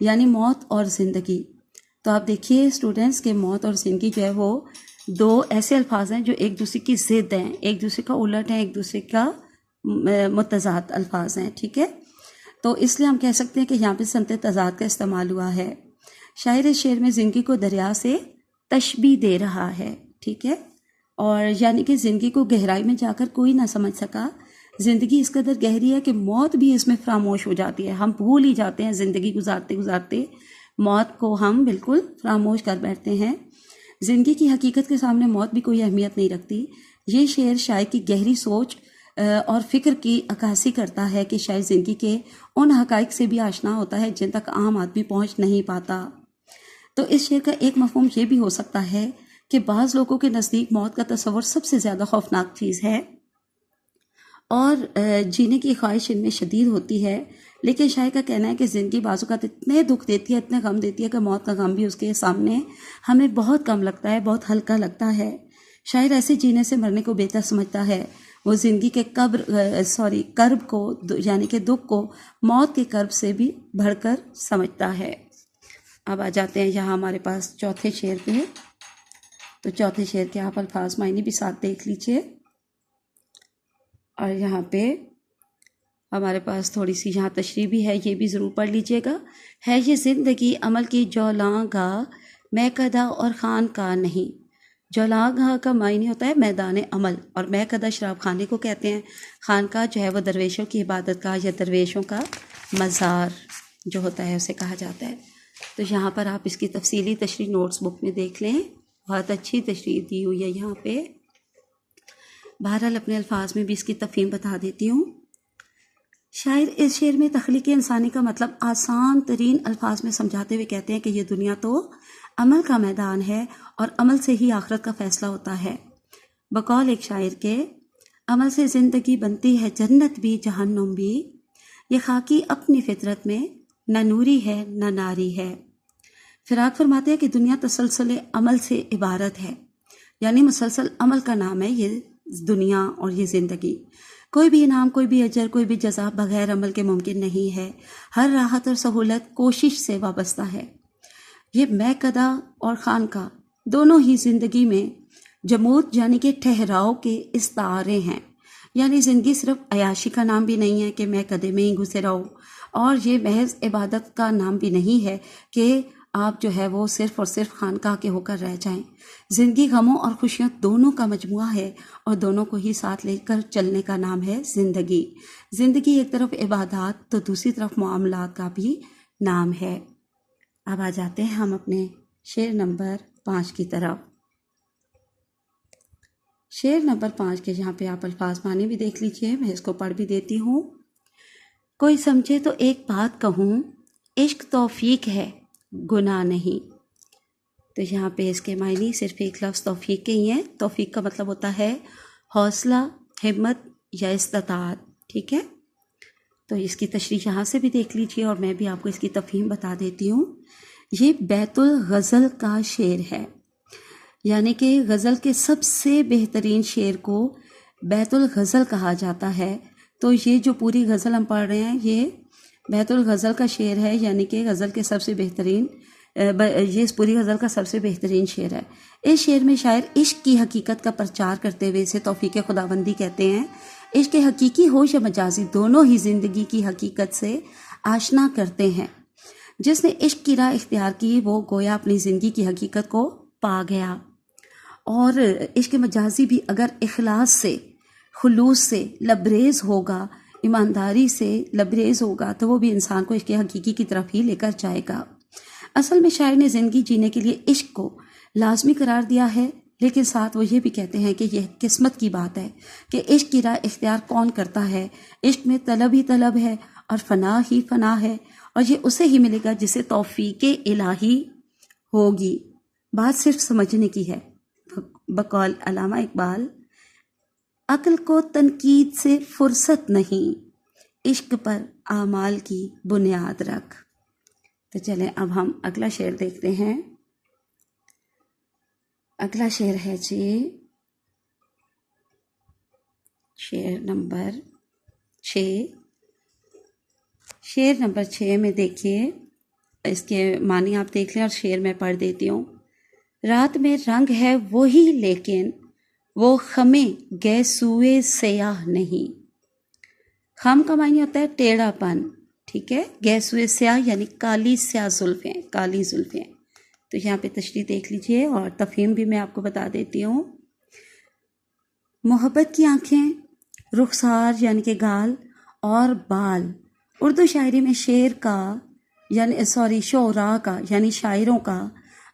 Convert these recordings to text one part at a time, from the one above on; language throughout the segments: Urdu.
یعنی موت اور زندگی. تو آپ دیکھیے اسٹوڈنٹس کہ موت اور زندگی جو ہے وہ دو ایسے الفاظ ہیں جو ایک دوسرے کی ضد ہیں، ایک دوسرے کا الٹ ہیں، ایک دوسرے کا متضاد الفاظ ہیں. ٹھیک ہے، تو اس لیے ہم کہہ سکتے ہیں کہ یہاں پہ صنعت تضاد کا استعمال ہوا ہے. شاعر اس شعر میں زندگی کو دریا سے تشبیہ دے رہا ہے. ٹھیک ہے، اور یعنی کہ زندگی کو گہرائی میں جا کر کوئی نہ سمجھ سکا. زندگی اس قدر گہری ہے کہ موت بھی اس میں فراموش ہو جاتی ہے. ہم بھول ہی جاتے ہیں زندگی گزارتے گزارتے، موت کو ہم بالکل فراموش کر بیٹھتے ہیں. زندگی کی حقیقت کے سامنے موت بھی کوئی اہمیت نہیں رکھتی. یہ شعر شاعر کی گہری سوچ اور فکر کی عکاسی کرتا ہے کہ شاید زندگی کے ان حقائق سے بھی آشنا ہوتا ہے جن تک عام آدمی پہنچ نہیں پاتا. تو اس شعر کا ایک مفہوم یہ بھی ہو سکتا ہے کہ بعض لوگوں کے نزدیک موت کا تصور سب سے زیادہ خوفناک چیز ہے اور جینے کی خواہش ان میں شدید ہوتی ہے. لیکن شاعر کا کہنا ہے کہ زندگی بعض اوقات اتنے دکھ دیتی ہے، اتنے غم دیتی ہے کہ موت کا غم بھی اس کے سامنے ہمیں بہت کم لگتا ہے، بہت ہلکا لگتا ہے. شاعر ایسے جینے سے مرنے کو بہتر سمجھتا ہے. وہ زندگی کے کرب کو یعنی کہ دکھ کو موت کے کرب سے بھی بڑھ کر سمجھتا ہے. اب آ جاتے ہیں یہاں ہمارے پاس چوتھے شعر پہ. تو چوتھے شعر کے آپ الفاظ معنی بھی ساتھ دیکھ لیجئے، اور یہاں پہ ہمارے پاس تھوڑی سی یہاں تشریح بھی ہے، یہ بھی ضرور پڑھ لیجئے گا. ہے یہ زندگی عمل کی جولاں گاہ، میکدہ اور خان کا نہیں. جولاں گاہ کا معنی ہوتا ہے میدان عمل، اور میکدہ شراب خانے کو کہتے ہیں. خان کا جو ہے وہ درویشوں کی عبادت کا یا درویشوں کا مزار جو ہوتا ہے اسے کہا جاتا ہے. تو یہاں پر آپ اس کی تفصیلی تشریح نوٹس بک میں دیکھ لیں، بہت اچھی تشریح دی ہوئی ہے یہاں پہ. بہرحال اپنے الفاظ میں بھی اس کی تفہیم بتا دیتی ہوں. شاعر اس شعر میں تخلیق انسانی کا مطلب آسان ترین الفاظ میں سمجھاتے ہوئے کہتے ہیں کہ یہ دنیا تو عمل کا میدان ہے اور عمل سے ہی آخرت کا فیصلہ ہوتا ہے. بقول ایک شاعر کے، عمل سے زندگی بنتی ہے جنت بھی جہنم بھی، یہ خاکی اپنی فطرت میں نہ نوری ہے نہ ناری ہے. فراق فرماتے ہیں کہ دنیا تسلسل عمل سے عبارت ہے، یعنی مسلسل عمل کا نام ہے یہ دنیا اور یہ زندگی. کوئی بھی انعام، کوئی بھی اجر، کوئی بھی جزا بغیر عمل کے ممکن نہیں ہے. ہر راحت اور سہولت کوشش سے وابستہ ہے. یہ میکدہ اور خانقاہ دونوں ہی زندگی میں جمود یعنی کہ ٹھہراؤ کے استعارے ہیں. یعنی زندگی صرف عیاشی کا نام بھی نہیں ہے کہ میں کدے میں ہی گھسے رہوں، اور یہ محض عبادت کا نام بھی نہیں ہے کہ آپ جو ہے وہ صرف اور صرف خانقاہ کے ہو کر رہ جائیں. زندگی غموں اور خوشیوں دونوں کا مجموعہ ہے، اور دونوں کو ہی ساتھ لے کر چلنے کا نام ہے زندگی. زندگی ایک طرف عبادات تو دوسری طرف معاملات کا بھی نام ہے. اب آ جاتے ہیں ہم اپنے شعر نمبر 5 کی طرف. شعر نمبر 5 کے یہاں پہ آپ الفاظ معنی بھی دیکھ لیجئے، میں اس کو پڑھ بھی دیتی ہوں. کوئی سمجھے تو ایک بات کہوں، عشق توفیق ہے گناہ نہیں. تو یہاں پہ اس کے معنی صرف ایک لفظ توفیق کے ہی ہیں. توفیق کا مطلب ہوتا ہے حوصلہ، ہمت یا استطاعت. ٹھیک ہے، تو اس کی تشریح یہاں سے بھی دیکھ لیجئے، اور میں بھی آپ کو اس کی تفہیم بتا دیتی ہوں. یہ بیت الغزل کا شعر ہے، یعنی کہ غزل کے سب سے بہترین شعر کو بیت الغزل کہا جاتا ہے. تو یہ جو پوری غزل ہم پڑھ رہے ہیں یہ بیت الغزل کا شعر ہے، یعنی کہ غزل کے سب سے بہترین، یہ اس پوری غزل کا سب سے بہترین شعر ہے. اس شعر میں شاعر عشق کی حقیقت کا پرچار کرتے ہوئے اسے توفیق خداوندی کہتے ہیں. عشق حقیقی ہو یا مجازی، دونوں ہی زندگی کی حقیقت سے آشنا کرتے ہیں. جس نے عشق کی راہ اختیار کی وہ گویا اپنی زندگی کی حقیقت کو پا گیا. اور عشق مجازی بھی اگر اخلاص سے، خلوص سے لبریز ہوگا، ایمانداری سے لبریز ہوگا، تو وہ بھی انسان کو عشق حقیقی کی طرف ہی لے کر جائے گا. اصل میں شاعر نے زندگی جینے کے لیے عشق کو لازمی قرار دیا ہے، لیکن ساتھ وہ یہ بھی کہتے ہیں کہ یہ قسمت کی بات ہے کہ عشق کی راہ اختیار کون کرتا ہے. عشق میں طلب ہی طلب ہے اور فنا ہی فنا ہے، اور یہ اسے ہی ملے گا جسے توفیق الہی ہوگی. بات صرف سمجھنے کی ہے. بقول علامہ اقبال، عقل کو تنقید سے فرصت نہیں، عشق پر اعمال کی بنیاد رکھ. تو چلیں اب ہم اگلا شعر دیکھتے ہیں. اگلا شعر ہے جی شعر نمبر 6. شعر نمبر 6 میں دیکھیے، اس کے معنی آپ دیکھ لیں اور شعر میں پڑھ دیتی ہوں۔ رات میں رنگ ہے وہی لیکن وہ خمیں گئے سوئے سیاہ نہیں۔ خم کا معنی ہوتا ہے ٹیڑھا پن، ٹھیک ہے، گئے سوئے سیاہ یعنی کالی سیاہ زلفیں، کالی زلفیں۔ تو یہاں پہ تشریح دیکھ لیجئے اور تفہیم بھی میں آپ کو بتا دیتی ہوں۔ محبت کی آنکھیں، رخسار یعنی کہ گال اور بال اردو شاعری میں شعر کا شعراء کا یعنی شاعروں کا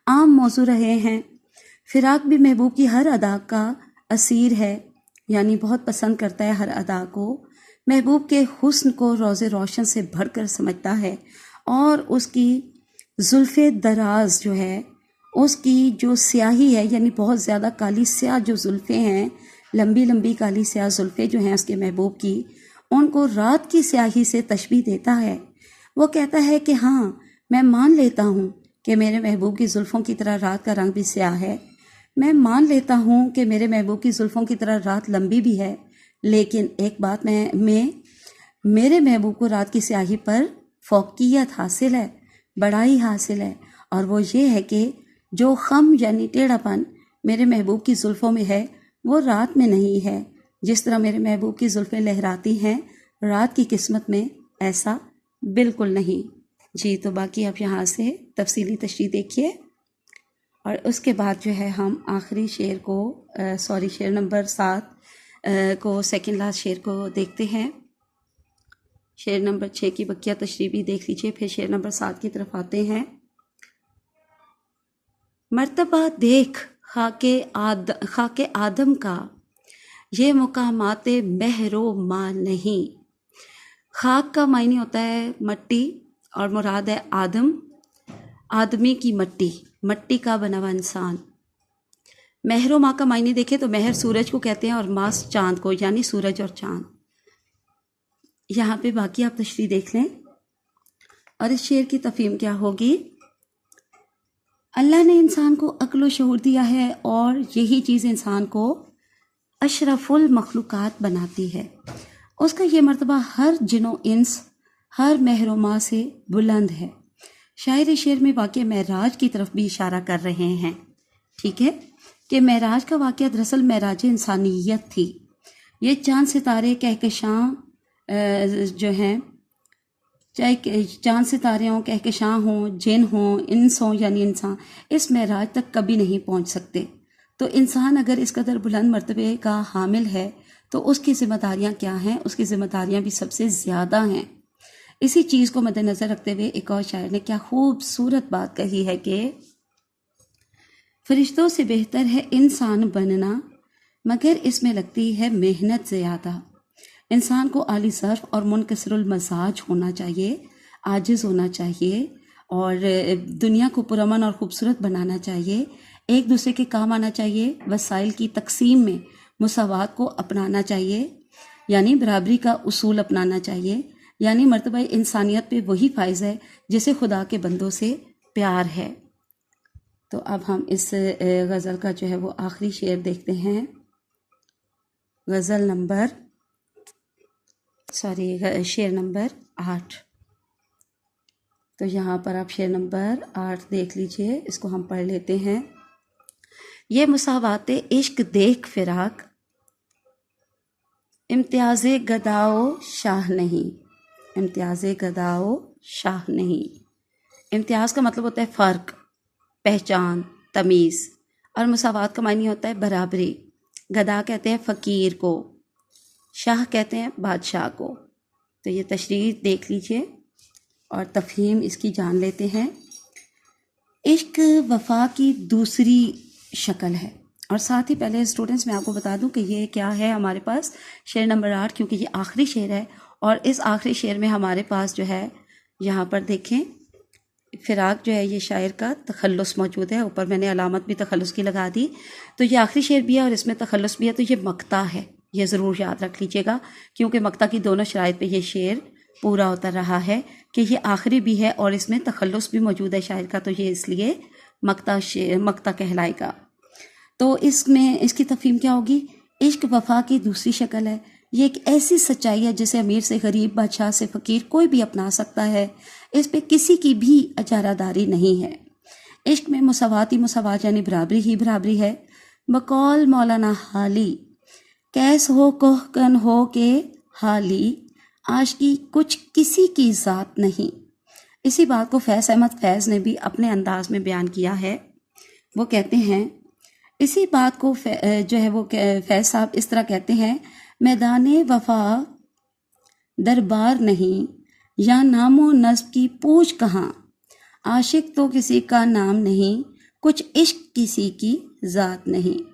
عام موضوع رہے ہیں۔ فراق بھی محبوب کی ہر ادا کا اسیر ہے، یعنی بہت پسند کرتا ہے ہر ادا کو، محبوب کے حسن کو روز روشن سے بڑھ کر سمجھتا ہے، اور اس کی زلف دراز جو ہے، اس کی جو سیاہی ہے یعنی بہت زیادہ کالی سیاہ جو زلفیں ہیں، لمبی لمبی کالی سیاہ زلفیں جو ہیں اس کے محبوب کی، ان کو رات کی سیاہی سے تشبیہ دیتا ہے۔ وہ کہتا ہے کہ ہاں میں مان لیتا ہوں کہ میرے محبوب کی زلفوں کی طرح رات کا رنگ بھی سیاہ ہے، میں مان لیتا ہوں کہ میرے محبوب کی زلفوں کی طرح رات لمبی بھی ہے، لیکن ایک بات میں میرے محبوب کو رات کی سیاہی پر فوقیت حاصل ہے، بڑائی حاصل ہے، اور وہ یہ ہے کہ جو خم یعنی ٹیڑھا پن میرے محبوب کی زلفوں میں ہے وہ رات میں نہیں ہے۔ جس طرح میرے محبوب کی زلفیں لہراتی ہیں، رات کی قسمت میں ایسا بالکل نہیں۔ جی تو باقی آپ یہاں سے تفصیلی تشریح دیکھیے، اور اس کے بعد جو ہے ہم آخری شعر کو شعر نمبر 7 کو سیکنڈ لاسٹ شعر کو دیکھتے ہیں۔ شعر نمبر 6 کی بقیہ تشریح بھی دیکھ لیجیے، پھر شعر نمبر 7 کی طرف آتے ہیں۔ مرتبہ دیکھ خاک آدم کا یہ مقامات مہر و ماں نہیں۔ خاک کا معنی ہوتا ہے مٹی، اور مراد ہے آدم، آدمی کی مٹی، مٹی کا بنا ہوا انسان۔ مہر و ماں کا معنی دیکھیں تو مہر سورج کو کہتے ہیں اور ماس چاند کو، یعنی سورج اور چاند۔ یہاں پہ باقی آپ تشریح دیکھ لیں اور اس شعر کی تفہیم کیا ہوگی۔ اللہ نے انسان کو عقل و شعور دیا ہے، اور یہی چیز انسان کو اشرف المخلوقات بناتی ہے۔ اس کا یہ مرتبہ ہر جن و انس، ہر مہر و ماں سے بلند ہے۔ شاعر شعر میں واقع معراج کی طرف بھی اشارہ کر رہے ہیں، ٹھیک ہے، کہ معراج کا واقعہ دراصل معراج انسانیت تھی۔ یہ چاند ستارے کہکشاں جو ہیں، چاہے چاند ستارے ہوں، کہکشاں ہوں، جن ہوں، انس ہوں یعنی انسان، اس معراج تک کبھی نہیں پہنچ سکتے۔ تو انسان اگر اس قدر بلند مرتبے کا حامل ہے تو اس کی ذمہ داریاں کیا ہیں؟ اس کی ذمہ داریاں بھی سب سے زیادہ ہیں۔ اسی چیز کو مد نظر رکھتے ہوئے ایک اور شاعر نے کیا خوبصورت بات کہی ہے کہ فرشتوں سے بہتر ہے انسان بننا، مگر اس میں لگتی ہے محنت زیادہ۔ انسان کو عالی ظرف اور منکسر المزاج ہونا چاہیے، عاجز ہونا چاہیے، اور دنیا کو پرامن اور خوبصورت بنانا چاہیے، ایک دوسرے کے کام آنا چاہیے، وسائل کی تقسیم میں مساوات کو اپنانا چاہیے، یعنی برابری کا اصول اپنانا چاہیے، یعنی مرتبہ انسانیت پہ وہی فائز ہے جسے خدا کے بندوں سے پیار ہے۔ تو اب ہم اس غزل کا جو ہے وہ آخری شعر دیکھتے ہیں، شعر نمبر 8۔ تو یہاں پر آپ شعر نمبر 8 دیکھ لیجئے، اس کو ہم پڑھ لیتے ہیں۔ یہ مساوات عشق دیکھ فراق، امتیاز گداؤ شاہ نہیں، امتیاز گداؤ شاہ نہیں۔ امتیاز کا مطلب ہوتا ہے فرق، پہچان، تمیز، اور مساوات کا معنی ہوتا ہے برابری۔ گدا کہتے ہیں فقیر کو، شاہ کہتے ہیں بادشاہ کو۔ تو یہ تشریح دیکھ لیجئے اور تفہیم اس کی جان لیتے ہیں۔ عشق وفا کی دوسری شکل ہے، اور ساتھ ہی پہلے اسٹوڈنٹس میں آپ کو بتا دوں کہ یہ کیا ہے ہمارے پاس شعر نمبر 8، کیونکہ یہ آخری شعر ہے، اور اس آخری شعر میں ہمارے پاس جو ہے یہاں پر دیکھیں فراق جو ہے یہ شاعر کا تخلص موجود ہے، اوپر میں نے علامت بھی تخلص کی لگا دی۔ تو یہ آخری شعر بھی ہے اور اس میں تخلص بھی ہے، تو یہ مقطع ہے، یہ ضرور یاد رکھ لیجیے گا، کیونکہ مقطع کی دونوں شرائط پہ یہ شعر پورا ہوتا رہا ہے کہ یہ آخری بھی ہے اور اس میں تخلص بھی موجود ہے شاعر کا، تو یہ اس لیے مقطع کہلائے گا۔ تو اس میں اس کی تفہیم کیا ہوگی؟ عشق وفا کی دوسری شکل ہے، یہ ایک ایسی سچائی ہے جسے امیر سے غریب، بادشاہ سے فقیر کوئی بھی اپنا سکتا ہے، اس پہ کسی کی بھی اجارہ داری نہیں ہے۔ عشق میں مساوات ہی مساوات یعنی برابری ہی برابری ہے۔ بقول مولانا حالی، کیس ہو کوہ کن ہو کے حالی، عاشقی کچھ کسی کی ذات نہیں۔ اسی بات کو فیض احمد فیض نے بھی اپنے انداز میں بیان کیا ہے۔ وہ کہتے ہیں، اسی بات کو جو ہے وہ فیض صاحب اس طرح کہتے ہیں، میدان وفا دربار نہیں، یا نام و نسب کی پوچھ کہاں، عاشق تو کسی کا نام نہیں، کچھ عشق کسی کی ذات نہیں۔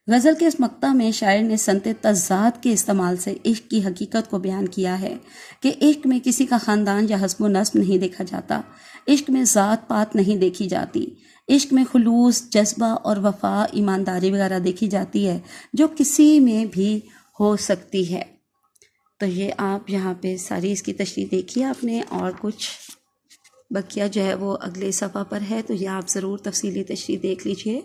غزل کے اس مقطع میں شاعر نے صنعت تضاد کے استعمال سے عشق کی حقیقت کو بیان کیا ہے کہ عشق میں کسی کا خاندان یا حسب و نسب نہیں دیکھا جاتا، عشق میں ذات پات نہیں دیکھی جاتی، عشق میں خلوص، جذبہ اور وفا، ایمانداری وغیرہ دیکھی جاتی ہے جو کسی میں بھی ہو سکتی ہے۔ تو یہ آپ یہاں پہ ساری اس کی تشریح دیکھیے آپ نے، اور کچھ بقیہ جو ہے وہ اگلے صفحہ پر ہے، تو یہ آپ ضرور تفصیلی تشریح دیکھ لیجئے۔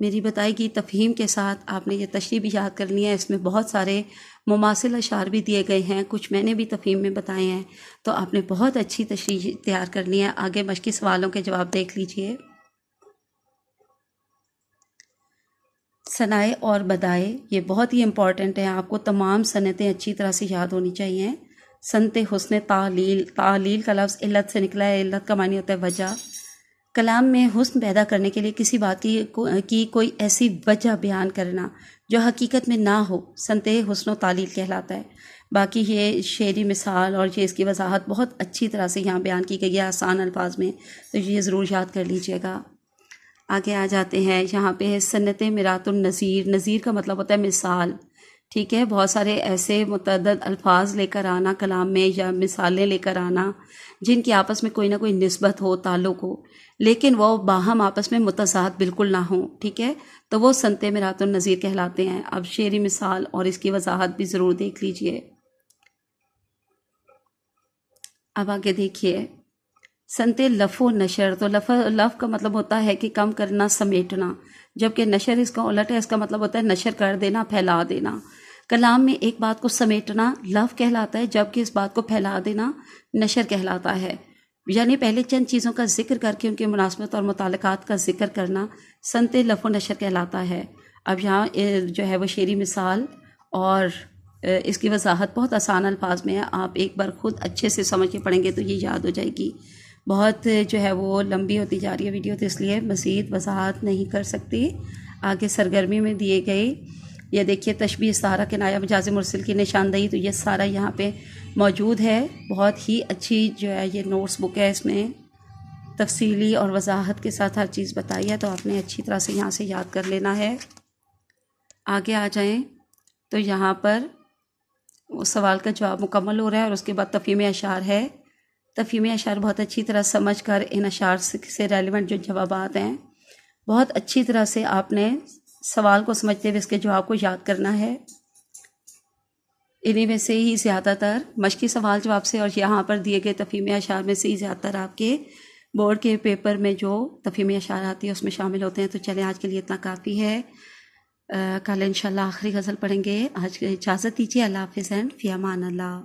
میری بتائی گئی تفہیم کے ساتھ آپ نے یہ تشریح بھی یاد کرنی ہے۔ اس میں بہت سارے مماثل اشعار بھی دیے گئے ہیں، کچھ میں نے بھی تفہیم میں بتائے ہیں، تو آپ نے بہت اچھی تشریح تیار کرنی ہے۔ آگے مشقی سوالوں کے جواب دیکھ لیجئے۔ ثنائے اور بدائے یہ بہت ہی امپورٹنٹ ہیں، آپ کو تمام صنعتیں اچھی طرح سے یاد ہونی چاہیے۔ صنعت حسن تعلیل، تعلیل کا لفظ علت سے نکلا ہے، علت کا معنی ہوتا ہے وجہ۔ کلام میں حسن پیدا کرنے کے لیے کسی بات کی کوئی ایسی وجہ بیان کرنا جو حقیقت میں نہ ہو، صنعت حسن و تعلیل کہلاتا ہے۔ باقی یہ شعری مثال اور یہ اس کی وضاحت بہت اچھی طرح سے یہاں بیان کی گئی ہے آسان الفاظ میں، تو یہ ضرور یاد کر لیجئے گا۔ آگے آ جاتے ہیں، یہاں پہ ہے صنعت مرات النظیر۔ نظیر کا مطلب ہوتا ہے مثال، ٹھیک ہے، بہت سارے ایسے متعدد الفاظ لے کر آنا کلام میں، یا مثالیں لے کر آنا جن کی آپس میں کوئی نہ کوئی نسبت ہو، تعلق ہو، لیکن وہ باہم آپس میں متضاد بالکل نہ ہوں، ٹھیک ہے، تو وہ صنعت مرات النظیر کہلاتے ہیں۔ اب شعری مثال اور اس کی وضاحت بھی ضرور دیکھ لیجئے۔ اب آگے دیکھیے، صنعت لف و نشر۔ تو لف کا مطلب ہوتا ہے کہ کم کرنا، سمیٹنا، جبکہ نشر اس کا الٹ ہے، اس کا مطلب ہوتا ہے نشر کر دینا، پھیلا دینا۔ کلام میں ایک بات کو سمیٹنا لف کہلاتا ہے، جبکہ اس بات کو پھیلا دینا نشر کہلاتا ہے۔ یعنی پہلے چند چیزوں کا ذکر کر کے ان کی مناسبت اور متعلقات کا ذکر کرنا صنعت لف و نشر کہلاتا ہے۔ اب یہاں جو ہے وہ شعری مثال اور اس کی وضاحت بہت آسان الفاظ میں ہے، آپ ایک بار خود اچھے سے سمجھ کے پڑھیں گے تو یہ یاد ہو جائے گی۔ بہت جو ہے وہ لمبی ہوتی جا رہی ہے ویڈیو، تو اس لیے مزید وضاحت نہیں کر سکتی۔ آگے سرگرمی میں دیے گئے یہ دیکھیے، تشبیہ، استعارہ، کنایہ، مجاز مرسل کی نشاندہی، تو یہ سارا یہاں پہ موجود ہے۔ بہت ہی اچھی جو ہے یہ نوٹس بک ہے، اس میں تفصیلی اور وضاحت کے ساتھ ہر چیز بتائی ہے، تو آپ نے اچھی طرح سے یہاں سے یاد کر لینا ہے۔ آگے آ جائیں تو یہاں پر وہ سوال کا جواب مکمل ہو رہا ہے، اور اس کے بعد تفہیم اشعار ہے۔ تفہیم اشعار بہت اچھی طرح سمجھ کر ان اشعار سے ریلیونٹ جو جوابات ہیں بہت اچھی طرح سے آپ نے سوال کو سمجھتے ہوئے اس کے جواب کو یاد کرنا ہے۔ انہی میں سے ہی زیادہ تر مشقی سوال جواب سے اور یہاں پر دیے گئے تفہیم اشعار میں سے ہی زیادہ تر آپ کے بورڈ کے پیپر میں جو تفہیم اشعار آتی ہے اس میں شامل ہوتے ہیں۔ تو چلیں آج کے لیے اتنا کافی ہے، کل انشاءاللہ آخری غزل پڑھیں گے۔ آج اجازت دیجیے، اللہ حافظ، فی امان اللہ۔